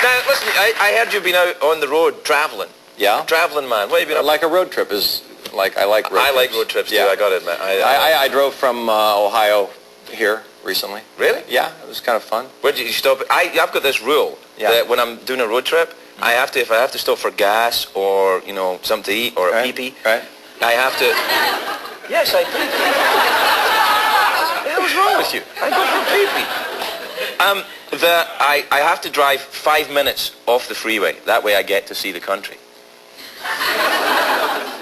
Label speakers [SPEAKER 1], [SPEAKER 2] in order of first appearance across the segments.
[SPEAKER 1] Now, listen, I heard you've been out on the road traveling.
[SPEAKER 2] Yeah.
[SPEAKER 1] Traveling, man. What have you been up?
[SPEAKER 2] Like a road trip is like I like road trips.
[SPEAKER 1] I like road trips too.
[SPEAKER 2] Yeah.
[SPEAKER 1] I got to admit.
[SPEAKER 2] I drove from Ohio here recently.
[SPEAKER 1] Really?
[SPEAKER 2] Yeah, it was kind of fun.
[SPEAKER 1] Where did you stop? I've got this rule that when I'm doing a road trip, I have to, if I have to stop for gas or something to eat or a pee-pee, I have to. Yes, I do. What the hell's wrong with you? I go for a pee-pee. I have to drive 5 minutes off the freeway. That way I get to see the country.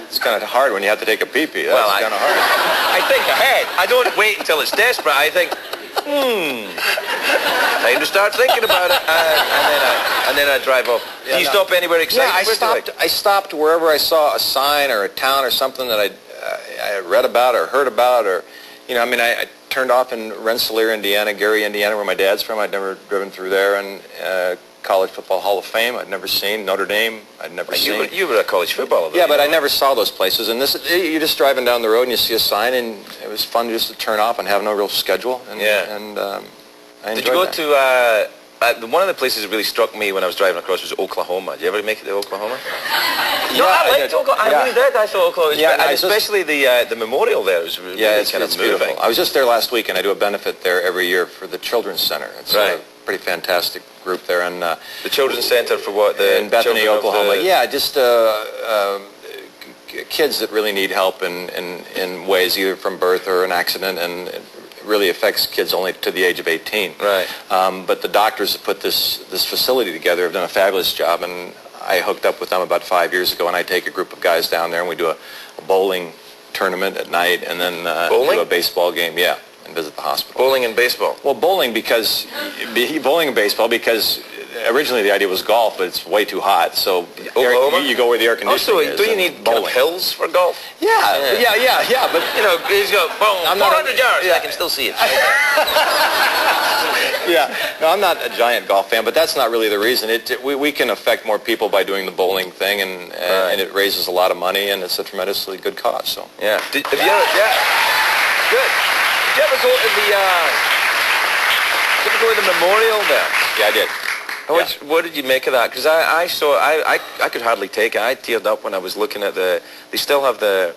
[SPEAKER 2] It's kind of hard when you have to take a pee-pee. That's kind of hard.
[SPEAKER 1] I think ahead. I don't wait until it's desperate. I think, time to start thinking about it, and then I drive off. Do you stop anywhere exciting?
[SPEAKER 2] Yeah, I stopped wherever I saw a sign or a town or something that I read about or heard about, or I turned off in Rensselaer, Indiana, Gary, Indiana, where my dad's from. I'd never driven through there, and College Football Hall of Fame I'd never seen. Notre Dame I'd never seen.
[SPEAKER 1] You were a college footballer, though.
[SPEAKER 2] Yeah, but I never saw those places. And you're just driving down the road and you see a sign, and it was fun just to turn off and have no real schedule. And, and I enjoyed
[SPEAKER 1] Did you go to one of the places that really struck me when I was driving across was Oklahoma. Did you ever make it to Oklahoma? No, I liked Oklahoma. I really did. I thought Oklahoma was especially the memorial there was really kind of moving.
[SPEAKER 2] Beautiful. I was just there last week, and I do a benefit there every year for the Children's Center. It's a pretty fantastic group there. And
[SPEAKER 1] the Children's Center for what?
[SPEAKER 2] In Bethany, Oklahoma. Yeah, just kids that really need help in ways either from birth or an accident, and it really affects kids only to the age of 18.
[SPEAKER 1] Right.
[SPEAKER 2] But the doctors that put this facility together have done a fabulous job, and I hooked up with them about 5 years ago, and I take a group of guys down there, and we do a bowling tournament at night, and then do a baseball game. Yeah. And visit the hospital.
[SPEAKER 1] Bowling and baseball?
[SPEAKER 2] Well, bowling and baseball because originally the idea was golf, but it's way too hot. So you go where the air conditioning is.
[SPEAKER 1] Do you need kind of hills for golf?
[SPEAKER 2] Yeah. But
[SPEAKER 1] he's got 400 yards. I can still see it.
[SPEAKER 2] Yeah. No, I'm not a giant golf fan, but that's not really the reason. We can affect more people by doing the bowling thing, and it raises a lot of money, and it's a tremendously good cause. So
[SPEAKER 1] yeah. Good. Did you ever go to the memorial there?
[SPEAKER 2] Yeah, I did.
[SPEAKER 1] What did you make of that? Because I could hardly take it. I teared up when I was looking at they still have the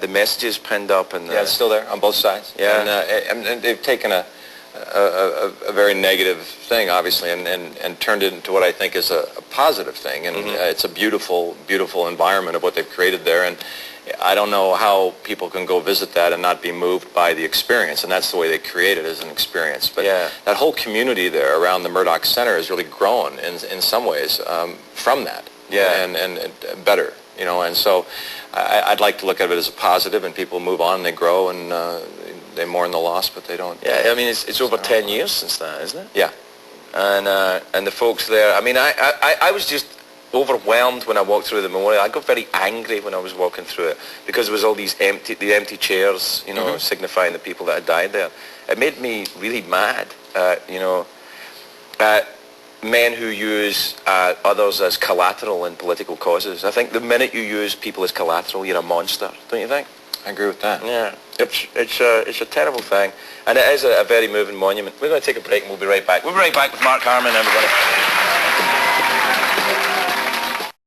[SPEAKER 1] messages pinned up. And
[SPEAKER 2] it's still there on both sides.
[SPEAKER 1] Yeah.
[SPEAKER 2] And they've taken a very negative thing, obviously, and turned it into what I think is a positive thing. And it's a beautiful, beautiful environment of what they've created there. And I don't know how people can go visit that and not be moved by the experience, and that's the way they create it, as an experience. But that whole community there around the Murdoch Center has really grown in some ways from that. Yeah. And better, and so I'd like to look at it as a positive, and people move on, they grow, and they mourn the loss, but they don't.
[SPEAKER 1] Yeah, I mean, it's over 10 years since that, isn't it?
[SPEAKER 2] Yeah.
[SPEAKER 1] And the folks there, I mean, I was just overwhelmed when I walked through the memorial. I got very angry when I was walking through it because there was all these empty chairs, signifying the people that had died there. It made me really mad, men who use others as collateral in political causes. I think the minute you use people as collateral, you're a monster, don't you think?
[SPEAKER 2] I agree with that.
[SPEAKER 1] Yeah, it's a terrible thing, and it is a very moving monument. We're going to take a break, and we'll be right back. We'll be right back with Mark HARMON, everybody.